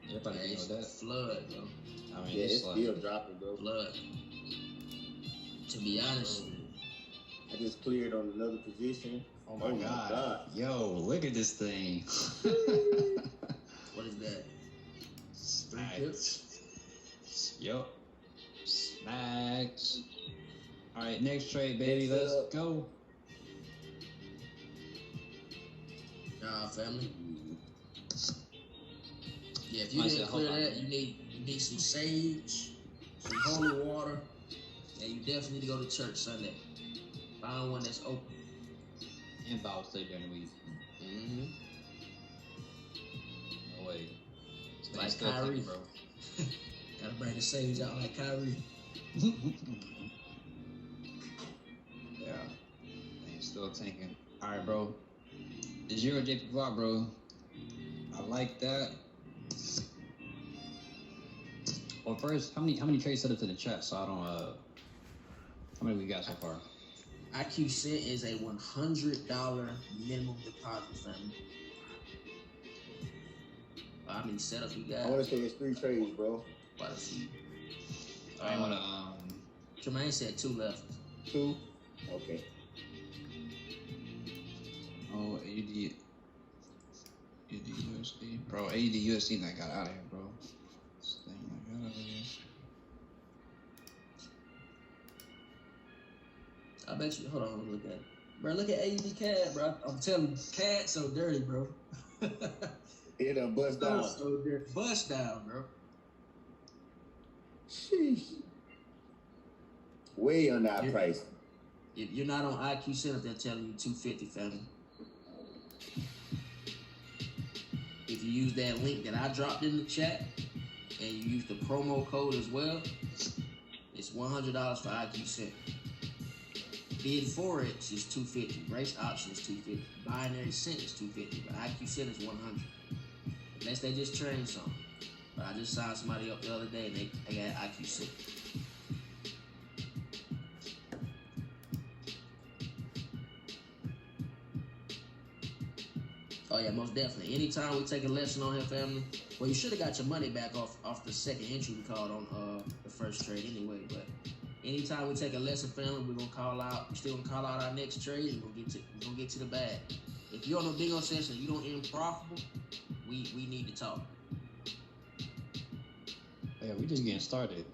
Everybody Man, know that. Flood, bro. I mean, Yeah, it's like, still dropping, bro. Flood. To be honest. I just cleared on another position. oh my god. Yo, look at this thing. What is that? Smacks. Yup. Smacks. Alright, next trade, baby. Let's go. Nah, family. Yeah, if you didn't clear that, you need some sage, some holy water, and you definitely need to go to church Sunday. Find one that's open. And Bible study during the week. Mm-hmm. No way. Like Kyrie, bro. Gotta bring the sage out like Kyrie. Yeah. Ain't still tanking. Alright, bro. The 0 JP5, bro. I like that. Well, first, how many trades set up to the chat so I don't how many we got so far? IQ Cent is a $100 minimum deposit, family. How many setups we got? I want to say it's 3 trades, bro. Quite a few. I wanna Jermaine said 2 left. 2? Okay. Oh, AUD USD. Bro, AUD USD that got out of here, bro. This thing got out of here. I bet you, hold on, let me look at it. Bro, look at AUD CAD, bro. I'm telling you, CAD so dirty, bro. It done bust down. So dirty. Bust down, bro. Sheesh. Way under our price. If you're not on IQ Center, they're telling you 250, family. If you use that link that I dropped in the chat and you use the promo code as well, it's $100 for IQ Center. Bid Forex is $250. Race option is $250. Binary Cent is $250. But IQ Center is $100. Unless they just train something. But I just signed somebody up the other day and they got IQ Center. Oh yeah, most definitely. Anytime we take a lesson on here, family. Well, you should have got your money back off the second entry we called on the first trade anyway. But anytime we take a lesson, family, we're gonna call out. We're still gonna call out our next trade. We're gonna get to the bag. If you're on a bingo session and you don't end profitable, we need to talk. Yeah, we just getting started.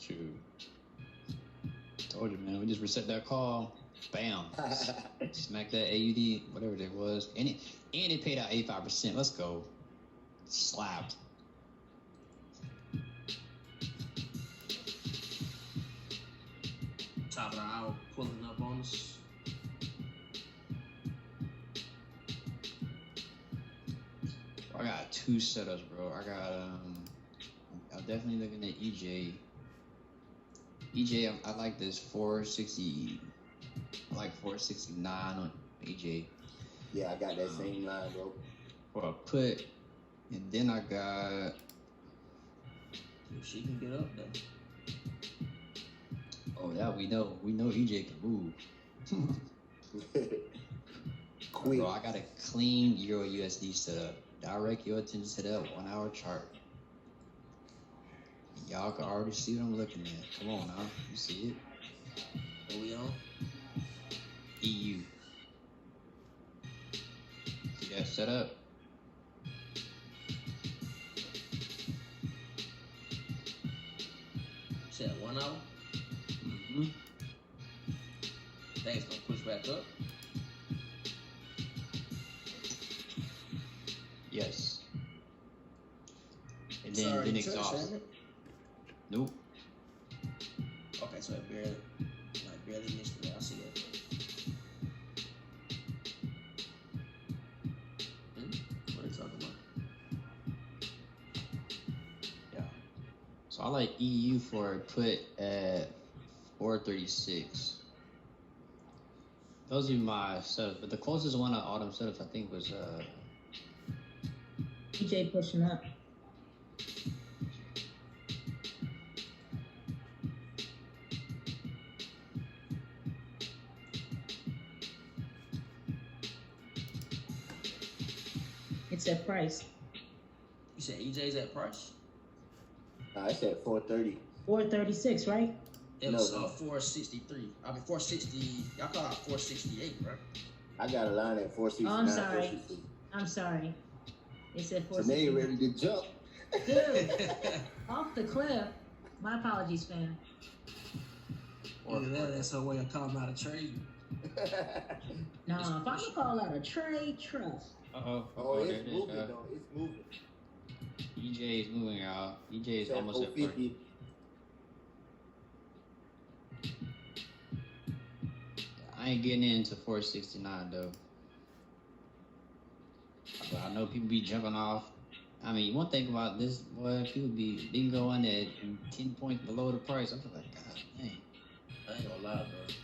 Shoot. Told you, man. We just reset that call. Bam. Smack that AUD, whatever it was. And it paid out 85%. Let's go. Slapped. Top of the hour pulling up on us. I got 2 setups, bro. I got I'm definitely looking at EJ. I like this 460. I like 469 on EJ. Yeah, I got that same line, bro. For a put, and then I got. If she can get up there. Oh, that we know EJ can move. Quick. Bro, I got a clean Euro USD setup. Direct your attention to that 1 hour chart. Y'all can already see what I'm looking at. Come on now, you see it? What we on? EU. See that setup? Said 1 hour. Mm-hmm. Things gonna push back up. Yes. And then exhaust. Nope. Okay, so it barely missed me. I see that. What are you talking about? Yeah. So I like EU for a put at 436. Those are my setups, but the closest one of autumn setups I think was EJ pushing up. It's at price. You said EJ's at price? It's at 430. 436, right? It No, was no. 463. I mean 460. Y'all call it 468, right? I got a line at 469. Oh, I'm sorry. 460. I'm sorry. It said So they ain't 460. ready to jump. Dude, off the cliff. My apologies, fam. Either that's her way of calling out a trade. No, if I'm gonna call out a trade, trust. Oh, it's moving though. It's moving. EJ is moving, y'all. EJ is It's at almost at 450. I ain't getting into 469 though. But I know people be jumping off. I mean, one thing about this, boy, people they can go in at 10 points below the price. I'm just like, God dang. I ain't gonna lie, bro.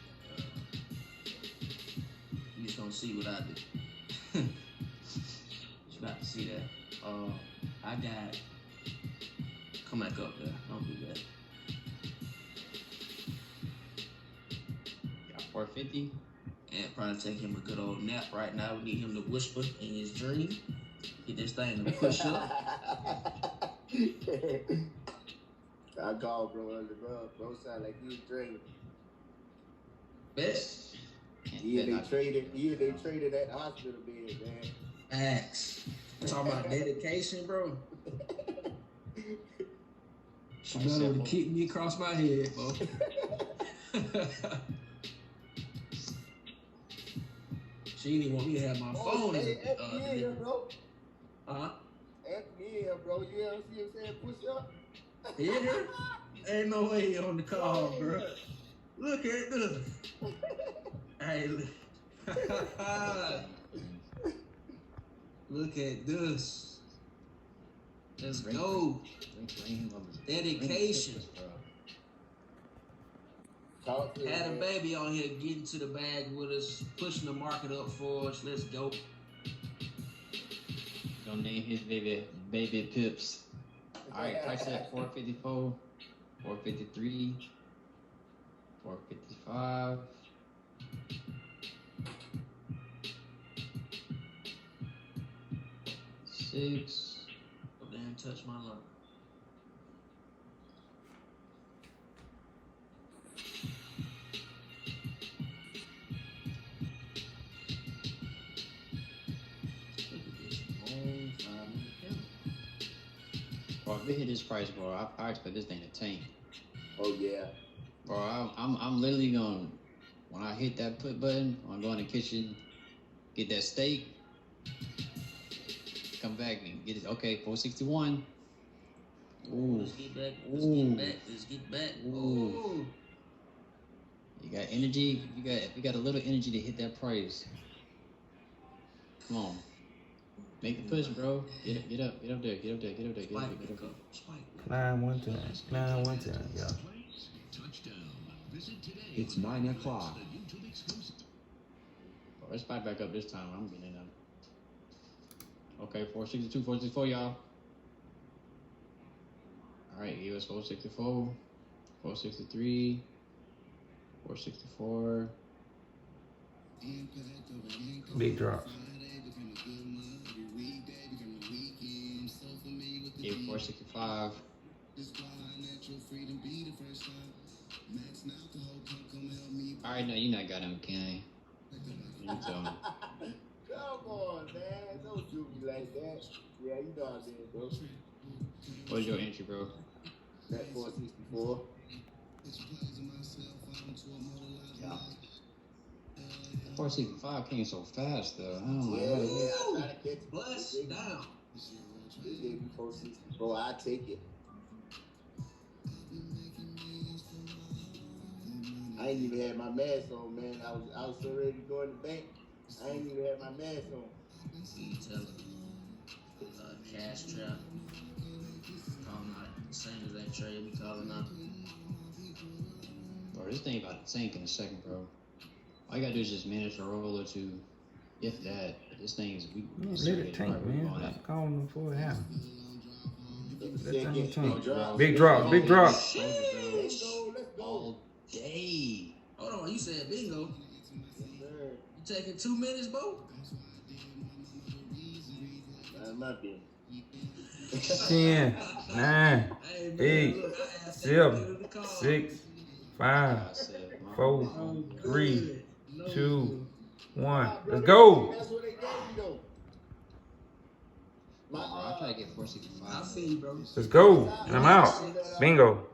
You just gonna see what I do. You about to see that. I got. Come back up there. Don't do that. Got 450. And probably take him a good old nap right now. We need him to whisper in his dream. Get this thing to push up. I called bro earlier, bro sound like he was dreaming. Best. Yeah, they traded that hospital bed, man. Facts. Talking about dedication, bro. She better to keep me across my head, bro. She didn't even want me to have my phone in Hey, me here, bro. Uh-huh. Me here, bro. You ever see him saying push up? Here? Ain't no way he on the call, bro. Look at this. Hey, look at this. Let's go. Dedication. Talk to Had a him, baby on here getting to the bag with us, pushing the market up for us. Let's go. Don't name his baby Pips. All right, price at 454, 453, 455. Six. Go down and touch my luck. Bro, if we hit this price, bro, I expect this thing to tank. Oh yeah. Bro, I'm literally gonna, when I hit that put button, I'm going to the kitchen, get that steak, come back and get it. Okay, 461. Ooh. Let's get back. Let's get back. Ooh. Ooh. You got energy. If you got a little energy to hit that price. Come on. Make a push, bro. Get up there. Spike. 9-1-10. 9-1-10, yeah. It's 9 o'clock. Bro, let's fight back up this time. I'm getting in there. Okay, 462, 464, y'all. All right, give us 464, 463, 464. Big drop. Give 465. All right, no, you not got him, Kenny. You tell him. Come on, man. Don't do me like that. Yeah, you know I did, bro. What's your entry, bro? That 464. Yeah. 465 came so fast, though. Oh my Yeah, god. I gotta catch it. Bust down. They gave me 460. Bro, I take it. I ain't even had my mask on, man. I was so ready to go in the bank. I ain't even had my mask on. You tell him. Cash trap. Calling out the same as that trade we calling out. Bro, this thing about to tank in a second, bro. All you gotta do is just manage a roll or two, if that. But this thing is weak. Let it tank, man. I'm calling them for it happen. Let them Second, tank. drop. Big drop, big drop. Let's go. All day. Hold on, you said bingo. Yes, sir. You taking 2 minutes, bro? That might be. 10, 9, Hey, man, 8, look, I asked 7, everybody to call. 6, 5, I said, 4, No 3, good. No 2, good. 1. Nah, bro, Let's go. That's what they gave me though. I try to get 465. I feel you, bro. Let's go. And I'm out. Bingo.